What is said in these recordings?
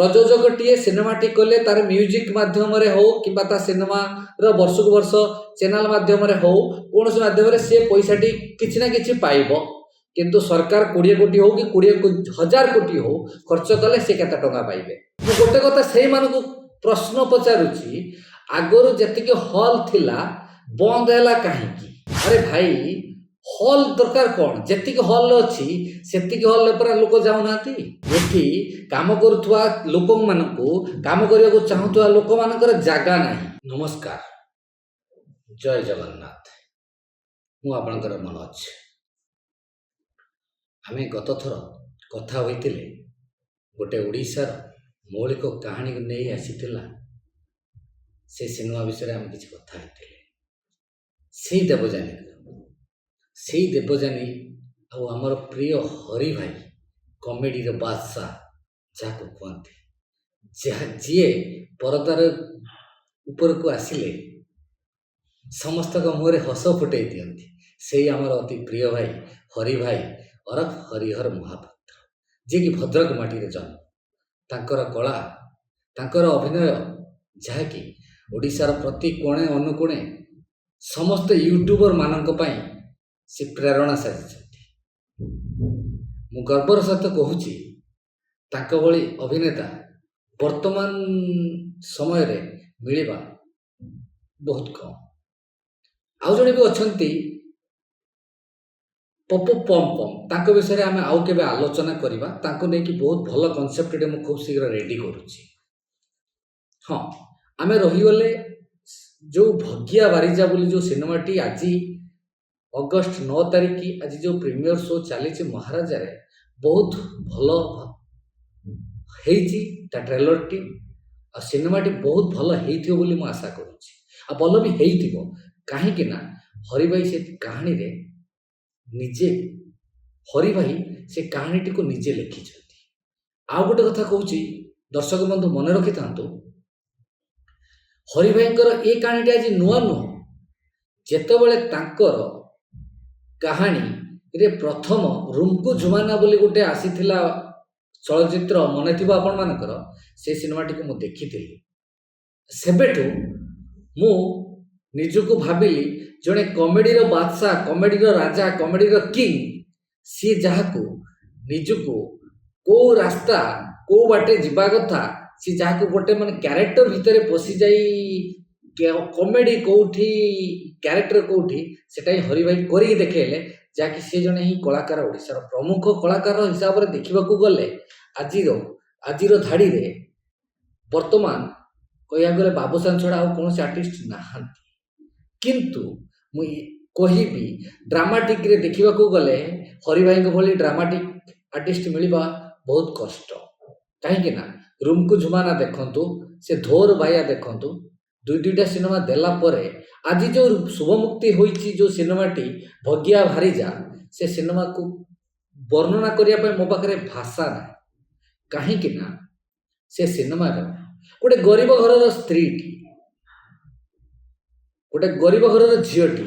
प्रयोजकटीए सिनेमाटी कले तार म्यूजिक माध्यम हो कि सिनेमार वर्ष को वर्ष चैनल माध्यम हो कौन माध्यम से पैसाटी किसी ना कि पाइब किंतु सरकार 20 कोटी हो कि 20,000 कोटी हो खर्च कले सी केते टंका पाइबे। गोटे कथा से प्रश्न पचारुची आगरू जी हल थिला बंद है कहीं। अरे भाई हल दरकार कौन जी हल अच्छी से हल पर लोक जाऊना ये काम करुवा लोक मान काम करने को चाहूवा लोक मान जगह ना। नमस्कार, जय जगन्नाथ। मु आपणकर मनोज। आमे गत थर कथा होते गोटे ओडिशार मौलिक कहानी को नहीं आसीथिला से सिनेमा विषय आम किसी कथा होते से देवजानी आमर प्रिय हरि भाई कॉमेडी रो बादशाह जहाँ को कहते जहाँ जी परदार ऊपर को आसिले समस्त मुहरे हस फुटे दियंती से आमर अति प्रिय भाई हरि भाई अरफ हरिहर महापात्र जी कि भद्रक माटी जन्म तांकर कला तांकर अभिनय जहाँकि ओडिशार प्रति कोणे अनुकोणे समस्त यूट्यूबर मानक पई से प्रेरणा साजिଛନ୍ତି। मु गर्वर सहित कहूची तांक भली अभिनेता वर्तमान समय रे मिलिबा बहुत कम। आउ जणे भी अछंती पप्पू पम पम तांको विषय आम आउ केबे आलोचना करिबा तांको नै कि बहुत भल कॉन्सेप्ट मु खूब शीघ्र रेडी करूची। हाँ आमे रही गले जो भगिया बारिजा बोली जो सिनेमाटी आज अगस्त 9 तारिख की आज जो प्रीमियर शो चली महाराजा रे बहुत भल हेची ता ट्रेलर टी आ सिनेमाटी बहुत भल हेइथियो बोली मु आशा करूची। आ भल भी हेइथिबो काहे कि ना हरि भाई से कहानी रे निजे हरि भाई से कहानी को निजे लिखी। आ गोटे कथा कहूची दर्शक बंधु मन रखी था हरि भाईंकर ए कहानी आज नुआ नुह जेतेबेले तांकर कहानी रे प्रथम रूमकू झुमाना बोली गोटे आसीथिला चलचित्र मन थिबा आपण मानकर से सिनेमाटी को मु देखिथिली। सेबेठु मु निजको भाबिली जड़े कॉमेडी रो बादशाह कॉमेडी रो राजा कॉमेडी रो किंग सी जहाको निजको को रास्ता को बाटे जीवा कथा सी जहाको गोटे माने कैरेक्टर भितरे पसी जाई कॉमेडी कोठी कैरेक्टर कोठी सेटा हरि भाई करी देखेले जाकि से जने ही कलाकार ओडिसा रो प्रमुख कलाकार हिसाब रे देखिबा को गले आजिरो धाड़ी रे वर्तमान कहिया गले बाबूसान छड़ा कौन से आर्टिस्ट नाहांती किंतु मु कहिबी ड्रामाटिक रे देखिबा को गले हरि भाई को भली ड्रामाटिक आर्टिस्ट मिलिबा बहुत कष्ट। काहे कि ना रूम को झुमाना देखंतु से धोर भाइया देखंतु दुईटा सिनेमा देला परे आज जो शुभ मुक्ति होईची जो सिनेमाटी भगिया भारिजा से सिनेमा को वर्णना करिया पे मो पाखरे भाषा ना। काहे कि ना से सिनेमा रे गोटे गरीब घर स्त्री गोटे गरीब घर झीटी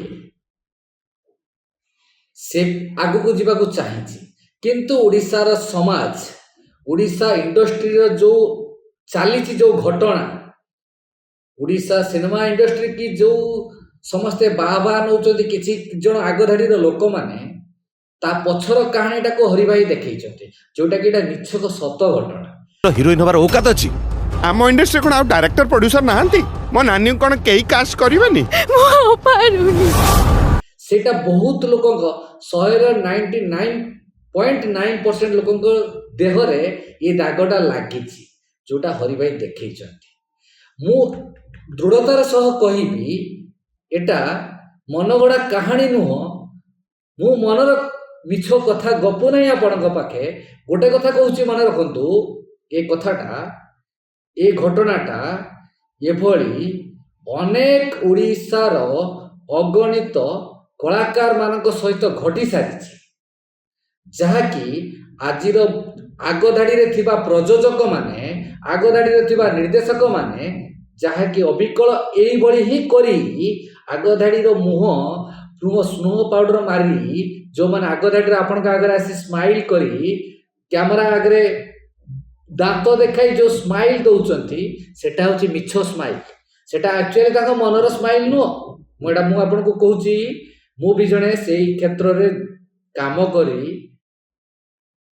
से आगु को जीवा को चाहिए किंतु ओडिशार समाज ओडिशा इंडस्ट्री जो चली जो घटना ओडिशा सिनेमा इंडस्ट्री की जो समस्ते बाहा नौ किसी जन आगधाड़ी लोक मैंने ता पछर कहानीटा को हरि भाई देखई जोटा कि निछक सत घटना हिरोइन हबार औकात अछि। आम इंडस्ट्री कोन आउ डायरेक्टर प्रोड्यूसर नाहंती मो नानी कोन केही कास्ट करिवेनी मो पारुनी सेटा बहुत लोकक 99.9% लोकक देह रे ये दागटा लागिछि जोटा हरि भाई देखई मु दृढ़तार सह कहिबी एटा मनगड़ा कहानी नुह मु मनर मिछ कथा गपु नहीं आपण पाखे गोटे कथा कहूची मन रखंतु ए कथाटा ए घटनाटा एभली अनेक ओडिशार अगणित कलाकार मानक सहित घटी सारी जहाँकि आजिर आगधाड़ी रे थिबा प्रयोजक माने आगधाड़ी रे थिबा निर्देशक माने जहाँकि अबिकल एई भली ही करी आगधाड़ी रो मुह स्नो पाउडर मारी जो माने आगधाड़ी रे आपन का आगे आसी स्माइल करी कैमरा आगे ଦାନ୍ତ ଦେଖାଇ ଯେଉଁ ସ୍ମାଇଲ୍ ଦେଉଛନ୍ତି ସେଟା ହେଉଛି ମିଛ ସ୍ମାଇଲ୍। ସେଟା ଆକ୍ଚୁଆଲି ତାଙ୍କ ମନର ସ୍ମାଇଲ୍ ନୁହଁ। ମୁଁ ଆପଣଙ୍କୁ କହୁଛି, ମୁଁ ବି ଜଣେ ସେଇ କ୍ଷେତ୍ରରେ କାମ କରି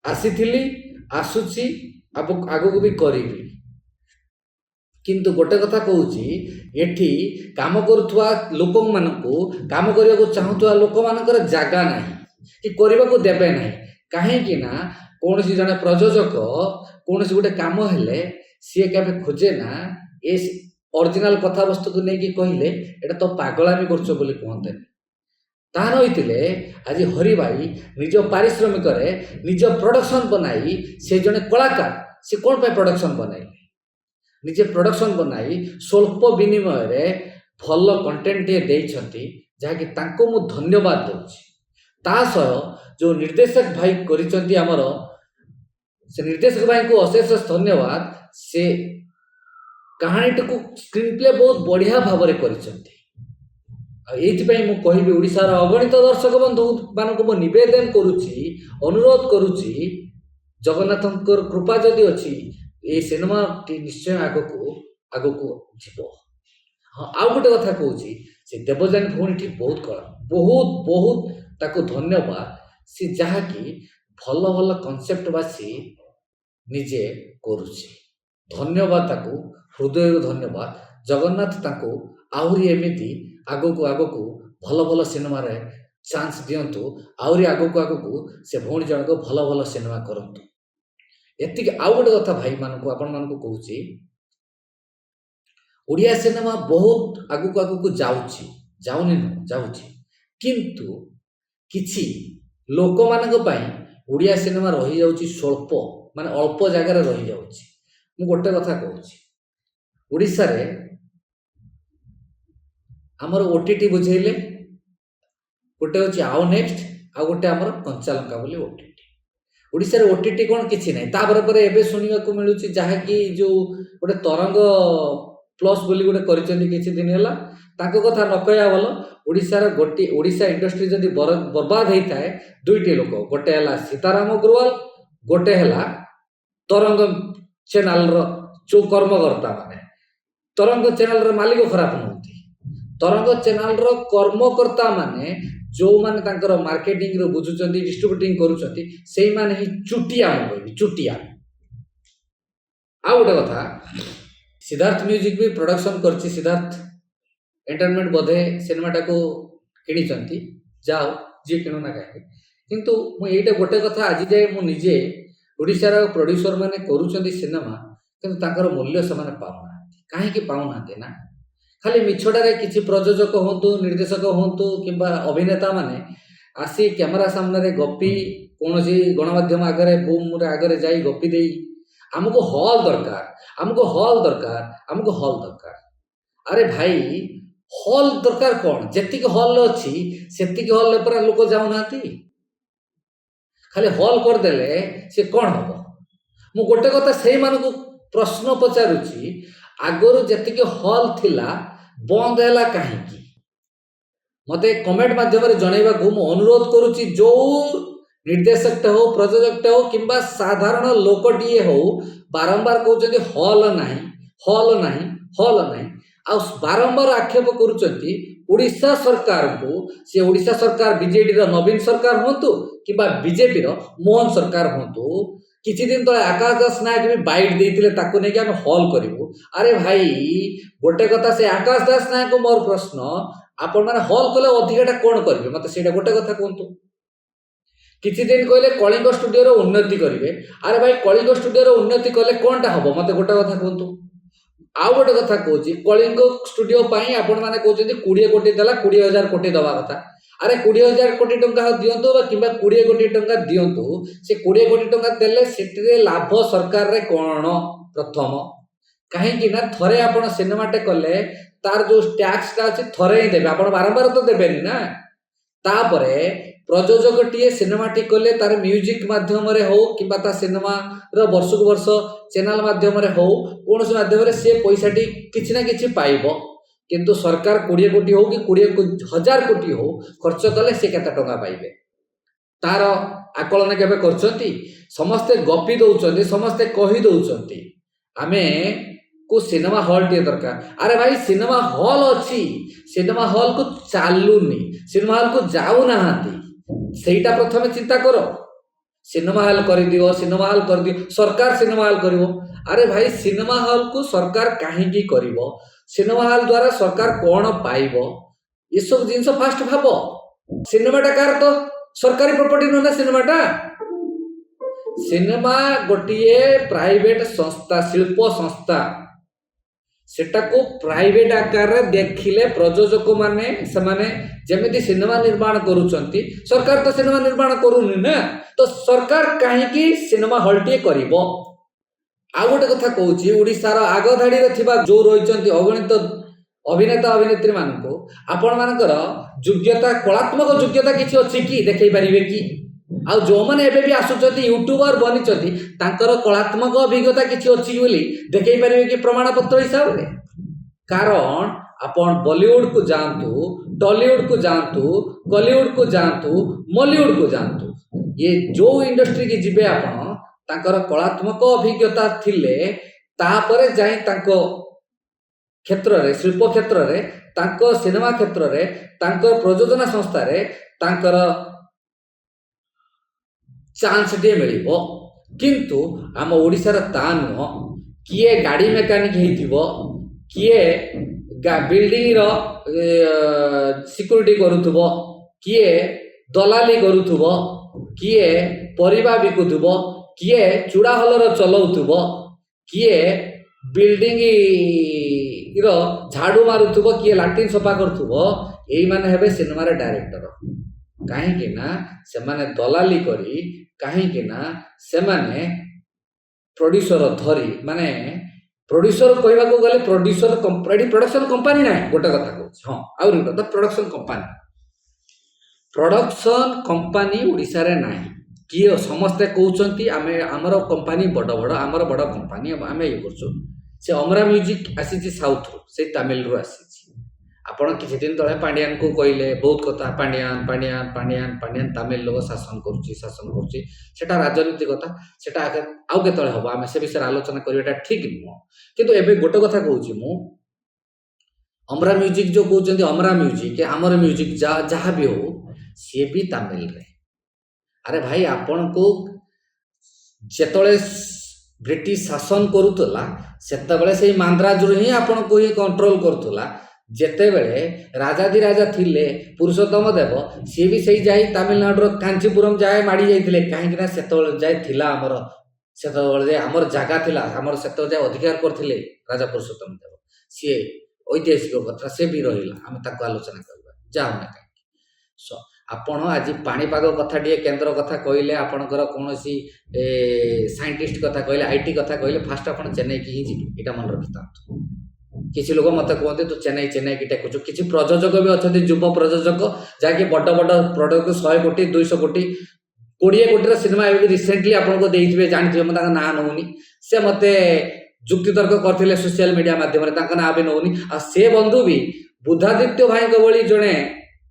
ଆସିଥିଲି, ଆସୁଛି, ଆଗକୁ ବି କରିବି। କିନ୍ତୁ ଗୋଟେ କଥା କହୁଛି, ଏଠି କାମ କରୁଥିବା ଲୋକମାନଙ୍କୁ, କାମ କରିବାକୁ ଚାହୁଁଥିବା ଲୋକମାନଙ୍କର ଜାଗା ନାହିଁ କି କରିବାକୁ ଦେବେ ନାହିଁ। କାହିଁକି ନା କୌଣସି ଜଣେ ପ୍ରଯୋଜକ କୌଣସି ଗୋଟେ କାମ ହେଲେ ସିଏ କେବେ ଖୋଜେ ନା ଏ ଅରିଜିନାଲ କଥାବସ୍ତୁକୁ ନେଇକି କହିଲେ ଏଇଟା ତ ପାଗଳାମି କରୁଛ ବୋଲି କୁହନ୍ତେନି। ତାହା ରହିଥିଲେ ଆଜି ହରିଭାଇ ନିଜ ପାରିଶ୍ରମିକରେ ନିଜ ପ୍ରଡକ୍ସନ ବନାଇ, ସେ ଜଣେ କଳାକାର, ସେ କ'ଣ ପାଇଁ ପ୍ରଡକ୍ସନ ବନାଇଲେ? ନିଜେ ପ୍ରଡକ୍ସନ ବନାଇ ସ୍ୱଳ୍ପ ବିନିମୟରେ ଭଲ କଣ୍ଟେଣ୍ଟଟିଏ ଦେଇଛନ୍ତି, ଯାହାକି ତାଙ୍କୁ ମୁଁ ଧନ୍ୟବାଦ ଦେଉଛି। ତା ସହ ଯେଉଁ ନିର୍ଦ୍ଦେଶକ ଭାଇ କରିଛନ୍ତି ଆମର, ସେ ନିର୍ଦ୍ଦେଶକ ଭାଇଙ୍କୁ ଅଶେଷ ଧନ୍ୟବାଦ। ସେ କାହାଣୀଟିକୁ ସ୍କ୍ରିନ୍ ପ୍ଲେ ବହୁତ ବଢ଼ିଆ ଭାବରେ କରିଛନ୍ତି। ଆଉ ଏଇଥିପାଇଁ ମୁଁ କହିବି, ଓଡ଼ିଶାର ଅଗଣିତ ଦର୍ଶକ ବନ୍ଧୁମାନଙ୍କୁ ମୁଁ ନିବେଦନ କରୁଛି, ଅନୁରୋଧ କରୁଛି, ଜଗନ୍ନାଥଙ୍କର କୃପା ଯଦି ଅଛି এই ସିନେମାଟି ନିଶ୍ଚୟ ଆଗକୁ ଯିବ। ହଁ, ଆଉ ଗୋଟେ କଥା କହୁଛି, ସେ ଦେବଯାନୀ ଭଉଣୀଟି ବହୁତ କଳା, ବହୁତ ତାକୁ ଧନ୍ୟବାଦ। ସେ ଯାହାକି ଭଲ ଭଲ କନସେପ୍ଟ ବାଛି ନିଜେ କରୁଛି, ଧନ୍ୟବାଦ ତାକୁ, ହୃଦୟରୁ ଧନ୍ୟବାଦ। ଜଗନ୍ନାଥ ତାଙ୍କୁ ଆହୁରି ଏମିତି ଆଗକୁ ଭଲ ଭଲ ସିନେମାରେ ଚାନ୍ସ ଦିଅନ୍ତୁ, ଆହୁରି ଆଗକୁ ସେ ଭଉଣୀ ଜଣକ ଭଲ ଭଲ ସିନେମା କରନ୍ତୁ। ଏତିକି। ଆଉ ଗୋଟେ କଥା ଭାଇମାନଙ୍କୁ, ଆପଣମାନଙ୍କୁ କହୁଛି, ଓଡ଼ିଆ ସିନେମା ବହୁତ ଆଗକୁ ଯାଉଛି, ଯାଉନି ନୁହଁ, ଯାଉଛି। କିନ୍ତୁ କିଛି ଲୋକମାନଙ୍କ ପାଇଁ ଓଡ଼ିଆ ସିନେମା ରହିଯାଉଛି ସ୍ୱଳ୍ପ, ମାନେ ଅଳ୍ପ ଜାଗାରେ ରହିଯାଉଛି। ମୁଁ ଗୋଟେ କଥା କହୁଛି, ଓଡ଼ିଶାରେ ଆମର OTT ବୁଝେଇଲେ, ଗୋଟେ ହେଉଛି ଆଉ ନେକ୍ସଟ, ଆଉ ଗୋଟେ ଆମର କଞ୍ଚାଲଙ୍କା ବୋଲି OTT। ଓଡ଼ିଶାରେ OTT କ'ଣ କିଛି ନାହିଁ। ତାପରେ ଏବେ ଶୁଣିବାକୁ ମିଳୁଛି, ଯାହାକି ଯେଉଁ ଗୋଟେ ତରଙ୍ଗ ପ୍ଲସ୍ ବୋଲି ଗୋଟେ କରିଛନ୍ତି କିଛି ଦିନ ହେଲା, ତାଙ୍କ କଥା ନ କହିବା ଭଲ। ଓଡ଼ିଶା ଇଣ୍ଡଷ୍ଟ୍ରି ଯଦି ବର୍ବାଦ ହେଇଥାଏ, ଦୁଇଟି ଲୋକ, ଗୋଟେ ହେଲା ସୀତାରାମ ଅଗ୍ରୱାଲ, ଗୋଟେ ହେଲା ତରଙ୍ଗ ଚ୍ୟାନେଲର ଯେଉଁ କର୍ମକର୍ତ୍ତା ମାନେ। ତରଙ୍ଗ ଚ୍ୟାନେଲର ମାଲିକ ଖରାପ ନୁହନ୍ତି, ତରଙ୍ଗ ଚ୍ୟାନେଲର କର୍ମକର୍ତ୍ତା ମାନେ, ଯେଉଁମାନେ ତାଙ୍କର ମାର୍କେଟିଂରୁ ବୁଝୁଛନ୍ତି, ଡିଷ୍ଟ୍ରିବ୍ୟୁଟିଂ କରୁଛନ୍ତି, ସେଇମାନେ ହିଁ ଚୁଟିଆ। ମୁଁ କହିବି ଚୁଟିଆ। ଆଉ ଗୋଟେ କଥା, ସିଦ୍ଧାର୍ଥ ମ୍ୟୁଜିକ୍ ବି ପ୍ରଡକ୍ସନ କରିଛି, ସିଦ୍ଧାର୍ଥ ଏଣ୍ଟରଟେନମେଣ୍ଟ ବୋଧେ ସିନେମାଟାକୁ କିଣିଛନ୍ତି, ଯାଉ ଯିଏ କିଣୁନା କାହିଁକି। କିନ୍ତୁ ମୁଁ ଏଇଟା ଗୋଟେ କଥା, ଆଜି ଯାଏ ମୁଁ ନିଜେ, ଓଡ଼ିଶାର ପ୍ରଡ୍ୟୁସର ମାନେ କରୁଛନ୍ତି ସିନେମା, କିନ୍ତୁ ତାଙ୍କର ମୂଲ୍ୟ ସେମାନେ ପାଉନାହାନ୍ତି। କାହିଁକି ପାଉନାହାନ୍ତି ନା, ଖାଲି ମିଛଟାରେ କିଛି ପ୍ରଯୋଜକ ହୁଅନ୍ତୁ, ନିର୍ଦ୍ଦେଶକ ହୁଅନ୍ତୁ କିମ୍ବା ଅଭିନେତା ମାନେ ଆସି କ୍ୟାମେରା ସାମ୍ନାରେ ଗପି, କୌଣସି ଗଣମାଧ୍ୟମ ଆଗରେ, ବୁମ୍ରେ ଆଗରେ ଯାଇ ଗପି ଦେଇ, ଆମକୁ ହଲ୍ ଦରକାର, ଆମକୁ ହଲ୍ ଦରକାର, ଆମକୁ ହଲ୍ ଦରକାର। ଆରେ ଭାଇ, ହଲ୍ ଦରକାର କ'ଣ? ଯେତିକି ହଲ୍ ଅଛି ସେତିକି ହଲ୍ରେ ପରା ଲୋକ ଯାଉନାହାନ୍ତି। ଖାଲି ହଲ୍ କରିଦେଲେ ସେ କ'ଣ ହବ? ମୁଁ ଗୋଟେ କଥା ସେଇମାନଙ୍କୁ ପ୍ରଶ୍ନ ପଚାରୁଛି, ଆଗରୁ ଯେତିକି ହଲ୍ ଥିଲା ବନ୍ଦ ହେଲା କାହିଁକି? ମୋତେ କମେଣ୍ଟ ମାଧ୍ୟମରେ ଜଣାଇବାକୁ ମୁଁ ଅନୁରୋଧ କରୁଛି। ଯେଉଁ ନିର୍ଦ୍ଦେଶକଟେ ହଉ, ପ୍ରଯୋଜକଟେ ହଉ କିମ୍ବା ସାଧାରଣ ଲୋକଟିଏ ହଉ, ବାରମ୍ବାର କହୁଛନ୍ତି ହଲ୍ ନାହିଁ, ହଲ୍ ନାହିଁ, ହଲ୍ ନାହିଁ, ଆଉ ବାରମ୍ବାର ଆକ୍ଷେପ କରୁଛନ୍ତି ଓଡ଼ିଶା ସରକାରଙ୍କୁ। ସେ ଓଡ଼ିଶା ସରକାର ବିଜେଡ଼ିର ନବୀନ ସରକାର ହୁଅନ୍ତୁ କିମ୍ବା ବିଜେପିର ମୋହନ ସରକାର ହୁଅନ୍ତୁ। କିଛି ଦିନ ତଳେ ଆକାଶ ଦାସ ନାୟକ ବି ବାଇଟ୍ ଦେଇଥିଲେ, ତାକୁ ନେଇକି ଆମେ ହଲ୍ କରିବୁ। ଆରେ ଭାଇ, ଗୋଟେ କଥା, ସେ ଆକାଶ ଦାସ ନାୟକ, ମୋର ପ୍ରଶ୍ନ, ଆପଣମାନେ ହଲ୍ କଲେ ଅଧିକାଟା କ'ଣ କରିବେ? ମୋତେ ସେଇଟା ଗୋଟେ କଥା କୁହନ୍ତୁ। କିଛି ଦିନ କହିଲେ କଳିଙ୍ଗ ଷ୍ଟୁଡ଼ିଓର ଉନ୍ନତି କରିବେ। ଆରେ ଭାଇ, କଳିଙ୍ଗ ଷ୍ଟୁଡ଼ିଓର ଉନ୍ନତି କଲେ କ'ଣଟା ହେବ? ମୋତେ ଗୋଟେ କଥା କୁହନ୍ତୁ। ଆଉ ଗୋଟେ କଥା କହୁଛି, କଳିଙ୍ଗ ଷ୍ଟୁଡ଼ିଓ ପାଇଁ ଆପଣମାନେ କହୁଛନ୍ତି 20 କୋଟି ଦେଲା, 20,000 କୋଟି ଦେବା କଥା। ଆରେ 20,000 କୋଟି ଟଙ୍କା ଦିଅନ୍ତୁ କିମ୍ବା 20 କୋଟି ଟଙ୍କା ଦିଅନ୍ତୁ, ସେ 20 କୋଟି ଟଙ୍କା ଦେଲେ ସେଥିରେ ଲାଭ ସରକାରରେ କ'ଣ? ପ୍ରଥମ, କାହିଁକି ନା ଥରେ ଆପଣ ସିନେମାଟେ କଲେ ତାର ଯେଉଁ ଟ୍ୟାକ୍ସଟା ଅଛି ଥରେ ହିଁ ଦେବେ, ଆପଣ ବାରମ୍ବାର ତ ଦେବେନି ନା। ତାପରେ ପ୍ରଯୋଜକଟିଏ ସିନେମାଟି କଲେ ତାର ମ୍ୟୁଜିକ୍ ମାଧ୍ୟମରେ ହଉ କିମ୍ବା ତା ସିନେମାର ବର୍ଷକୁ ବର୍ଷ ଚ୍ୟାନେଲ ମାଧ୍ୟମରେ ହଉ, କୌଣସି ମାଧ୍ୟମରେ ସେ ପଇସାଟି କିଛି ନା କିଛି ପାଇବ। କିନ୍ତୁ ସରକାର 20 କୋଟି ହଉ କି 20,000 କୋଟି ହଉ ଖର୍ଚ୍ଚ କଲେ ସେ କେତେ ଟଙ୍କା ପାଇବେ? ତାର आकलन केबे करछंती समस्ते गपी दउछंती समस्ते कहि दउछंती आमे को सिनेमा हॉल टे दरकार अरे भाई सिनेमा हॉल अछि सिनेमा हॉल को चालुनी सिनेमा हॉल को जाऊ नाहांती सेटा प्रथमे चिंता करो सिनेमा हॉल कर दियो सिनेमा हॉल कर दियो सरकार सिनेमा हॉल करिवो अरे भाई सिनेमा हॉल को सरकार काहेकी करिवो सिनेमा हॉल द्वारा सरकार कोन पाइबो ये सब जिंस फास्ट भाबो सिनेमाटा कार तो सरकारी प्रॉपर्टी न सिनेमाटा सिनेमा गोटिए प्राइवेट संस्था शिल्प संस्था सेटा को प्राइवेट आकार रे देखिले प्रयोजक माने समाने जेमिति सिनेमा निर्माण करूचंती सरकार तो सिनेमा निर्माण करूनी ना तो सरकार काहेकी सिनेमा हॉल टे करिवो आ गोटे कथा कहूची ओडिसार आग धाड़ी रे थिबा जो रहिचंती अगणित अभिनेता अभिनेत्री मानको आपण मानकर योग्यता कलात्मक योग्यता किछि अछि कि देखै परिबे कि आ जो माने एबे भी आसुचंती यूट्यूबर बनिचंती तांकर कलात्मक अभिज्ञता किछि अछि बोली देखै परिबे कि प्रमाण पत्र हिसाब रे कारण आपण बॉलीवुड को जानतु टॉलीवुड को जानतु कॉलीवुड को जानतु मॉलीवुड को जानतु ये जो इंडस्ट्री की जिबे आपण तांकर कलात्मक अभिज्ञता थिले तापरे जाई तांको क्षेत्र रे शिल्प क्षेत्र रे तांको सिनेमा क्षेत्र रे तांको प्रयोजना संस्था रे तांकर चांस टे मिलिबो किंतु आम ओडिसा रे ता नुह किए गाड़ी मेकानिक हेतिबो किए बिल्डिंग रो सिक्यूरिटी करूथबो किए दलाली करूथबो किए परिबा बिकुथबो किए चूड़ा हलर चलाउथबो किए बिल्डिंग रो झाड़ू मारुथबो किए लाट्रिन सफा करथबो एई माने हेबे सिनेमा रे डायरेक्टर काहे कि ना से माने दलाली करी काहे कि ना से माने प्रोड्यूसर धरी माने प्रोड्यूसर कहबा को गले प्रोड्यूसर कंपनी प्रोडक्शन कंपनी ना गोटे कथा कहू हां आउरी गोटे प्रोडक्शन कंपनी ओडिसा रे नाही किए समस्ते कहउचंती आमे हमर कंपनी बड़ बड़ हमर बड़ कंपनी आमे ये करछु से अमरा म्यूजिक आसी साउथ रो से तमिल रो आसी आपण किछि दिन तळे पांड्यान को कहले बहुत कथा पांड्यान पांड्यान पांड्यान पांड्यान तमिल लोग शासन करूची सेटा राजनीति कथा सेटा आउ के तळे हबो आमे से विषय आलोचना करियाटा ठीक नुह किंतु एबे गोटे कथा कहूची मु अमरा म्यूजिक जो कहउचंती अमरा म्यूजिक हमर म्यूजिक जहा भी हो से भी तमिल रे अरे भाई आपण को जेतळे ब्रिटिश शासन करूतला सेतबेले से मांद्राज रो ही आपण को ही कंट्रोल करतला जेते बेले राजाधि राजा थिले पुरुषोत्तम देव सी भी सही जाई तमिलनाडु कांचीपुरम जाए माड़ी जाइथिले काहे कि ना सेतबेले जाय थिला हमर जागा थिला हमर सेतबेले जाय अधिकार करथिले राजा पुरुषोत्तम देव सी ऐतिहासिक कथा से भी रहिला हम ताको आलोचना करबा जाऊ ना सो आपण आज पाणीपाग कथा टे केन्द्र कथा कहले आपणकर कौन साइंटिस्ट कथा कहले आईटी कथा कहले फास्ट आप चेन्नई की ही जी यहाँ मन रखी था किसी लोग मत कहते तू चेन्नई चेन्नई की टेकुचु किसी प्रयोजक भी अच्छा युव प्रयोजक जहाँकि बड़ बड़ प्रोडक्ट 100 कोटी 200 कोटी 20 कोटी सिनेमा रिसेंटली आपको देते जानते मैं ना नौनी से मत जुक्तितर्क करते सोशल मीडिया मध्यम ना भी नौनी आ से बंधु भी बुद्धादित्य भाई भली जड़े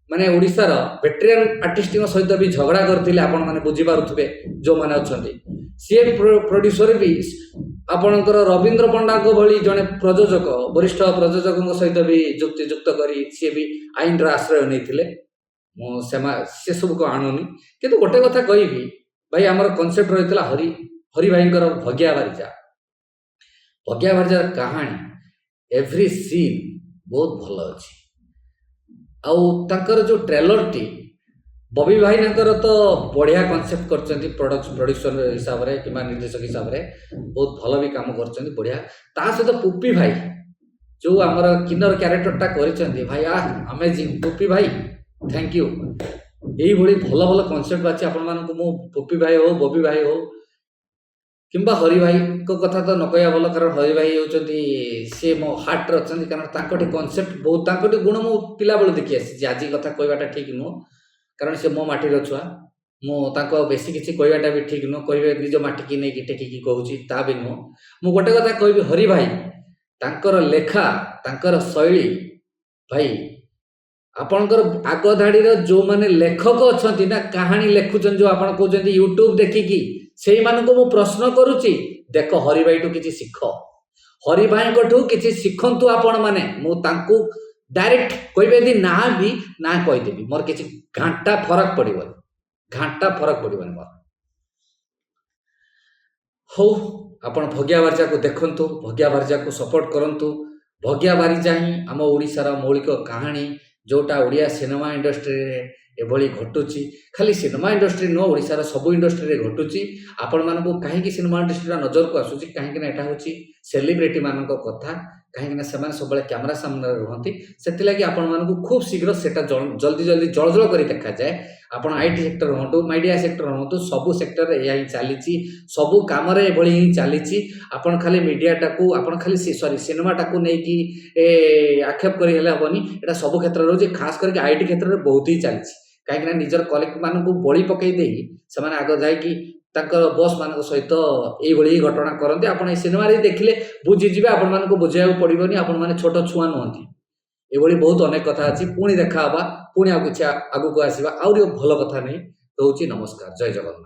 माने ओडिसार वेटेरियन आर्टिस्ट सहित भी झगड़ा करते आपण मैंने बुझीपारे जो मैंने अच्छा सी प्रोड्यूसर भी आपणकर रवींद्र पंडा को भली जड़े प्रयोजक वरिष्ठ प्रयोजक सहित भी जुक्तियुक्त करी सी भी आईन आश्रय नहीं से सब को आणुनी किंतु गोटे कथा कहि भाई आमर कनसेप्ट रही हरि हरि भाई भगिया बारिजार कहानी एवरी सीन बहुत भल अच्छी आउर जो ट्रेलर टी बबी भाई तो बढ़िया कनसेप्ट करछंती प्रोडक्शन हिसाब रे कि निर्देशक हिसाब रे बहुत भल भी काम करछंती बढ़िया ता सहित पुप्पी भाई जो आमर किन्नर क्यारेक्टरटा करछंती भाई अमेजिंग पुप्पी भाई थैंक यू यही भली भल भल कनसेप्ट बाची आपण मानकु मो पुप्पी भाई हो बबी भाई हो किंबा हरि भाई को कथा तो न कहया भल कारण हरि भाई होचंती से मो हार्ट रे अछंती कारण ताकटी कनसेप्ट बहुत ताकटी गुण मो पिला बेल देखि आसी आज कथा कहबाटा ठीक नो कारण से मो माटी रो छुआ मो ताको बेसी किछि कहबाटा भी ठीक नो कहबे निज माटी की नै कि टेकी की कहूची ता भी नो मो गोटे कथा कहबी हरि भाई तांकर लेखा तांकर शैली भाई ଆପଣଙ୍କର ଆଗ ଧାଡ଼ିର ଯେଉଁମାନେ ଲେଖକ ଅଛନ୍ତି ନା କାହାଣୀ ଲେଖୁଛନ୍ତି ଯେଉଁ ଆପଣ କହୁଛନ୍ତି ୟୁଟ୍ୟୁବ୍ ଦେଖିକି ସେଇମାନଙ୍କୁ ମୁଁ ପ୍ରଶ୍ନ କରୁଛି ଦେଖ ହରିଭାଇଠୁ କିଛି ଶିଖ ହରିଭାଇଙ୍କଠୁ କିଛି ଶିଖନ୍ତୁ ଆପଣମାନେ ମୁଁ ତାଙ୍କୁ ଡାଇରେକ୍ଟ କହିବେ ଯଦି ନା ବି ନା କହିଦେବି ମୋର କିଛି ଘାଣ୍ଟା ଫରକ ପଡ଼ିବନି ମୋର ହଉ ଆପଣ ଭଗିଆ ବାରିଜାକୁ ଦେଖନ୍ତୁ ଭଗିଆ ବାରିଜାକୁ ସପୋର୍ଟ କରନ୍ତୁ ଭଗିଆ ବାରିଜା ହିଁ ଆମ ଓଡ଼ିଶାର ମୌଳିକ କାହାଣୀ ଯେଉଁଟା ଓଡ଼ିଆ ସିନେମା ଇଣ୍ଡଷ୍ଟ୍ରିରେ ଏଭଳି ଘଟୁଛି ଖାଲି ସିନେମା ଇଣ୍ଡଷ୍ଟ୍ରି ନୁହଁ ଓଡ଼ିଶାର ସବୁ ଇଣ୍ଡଷ୍ଟ୍ରିରେ ଘଟୁଛି ଆପଣମାନଙ୍କୁ କାହିଁକି ସିନେମା ଇଣ୍ଡଷ୍ଟ୍ରିଟା ନଜରକୁ ଆସୁଛି କାହିଁକିନା ଏଇଟା ହେଉଛି ସେଲିବ୍ରିଟିମାନଙ୍କ କଥା କାହିଁକିନା ସେମାନେ ସବୁବେଳେ କ୍ୟାମେରା ସାମ୍ନାରେ ରୁହନ୍ତି ସେଥିଲାଗି ଆପଣମାନଙ୍କୁ ଖୁବ୍ ଶୀଘ୍ର ସେଇଟା ଜଲ୍ଦି ଜଳ କରି ଦେଖାଯାଏ ଆପଣ ଆଇଟି ସେକ୍ଟର ହୁଅନ୍ତୁ ମିଡ଼ିଆ ସେକ୍ଟର ହୁଅନ୍ତୁ ସବୁ ସେକ୍ଟରରେ ଏହା ହିଁ ଚାଲିଛି ସବୁ କାମରେ ଏଭଳି ହିଁ ଚାଲିଛି ଆପଣ ଖାଲି ମିଡ଼ିଆଟାକୁ ଆପଣ ଖାଲି ସିନେମାଟାକୁ ନେଇକି ଆକ୍ଷେପ କରି ହେଲେ ହେବନି ଏଇଟା ସବୁ କ୍ଷେତ୍ରରେ ରହୁଛି ଖାସ କରିକି ଆଇଟି କ୍ଷେତ୍ରରେ ବହୁତ ହିଁ ଚାଲିଛି କାହିଁକିନା ନିଜର କଲିଗମାନଙ୍କୁ ବଳି ପକାଇ ଦେଇକି ସେମାନେ ଆଗ ଯାଇକି ତାଙ୍କର ବସ୍ ମାନଙ୍କ ସହିତ ଏଇଭଳି ଘଟଣା କରନ୍ତି ଆପଣ ଏଇ ସିନେମାରେ ଦେଖିଲେ ବୁଝିଯିବେ ଆପଣମାନଙ୍କୁ ବୁଝେଇବାକୁ ପଡ଼ିବନି ଆପଣମାନେ ଛୋଟ ଛୁଆ ନୁହନ୍ତି ଏଭଳି ବହୁତ ଅନେକ କଥା ଅଛି ପୁଣି ଦେଖା ହେବା ପୁଣି ଆଉ କିଛି ଆଗକୁ ଆସିବା ଆହୁରି ଭଲ କଥା ନେଇ ରହୁଛି ନମସ୍କାର ଜୟ ଜଗନ୍ନାଥ।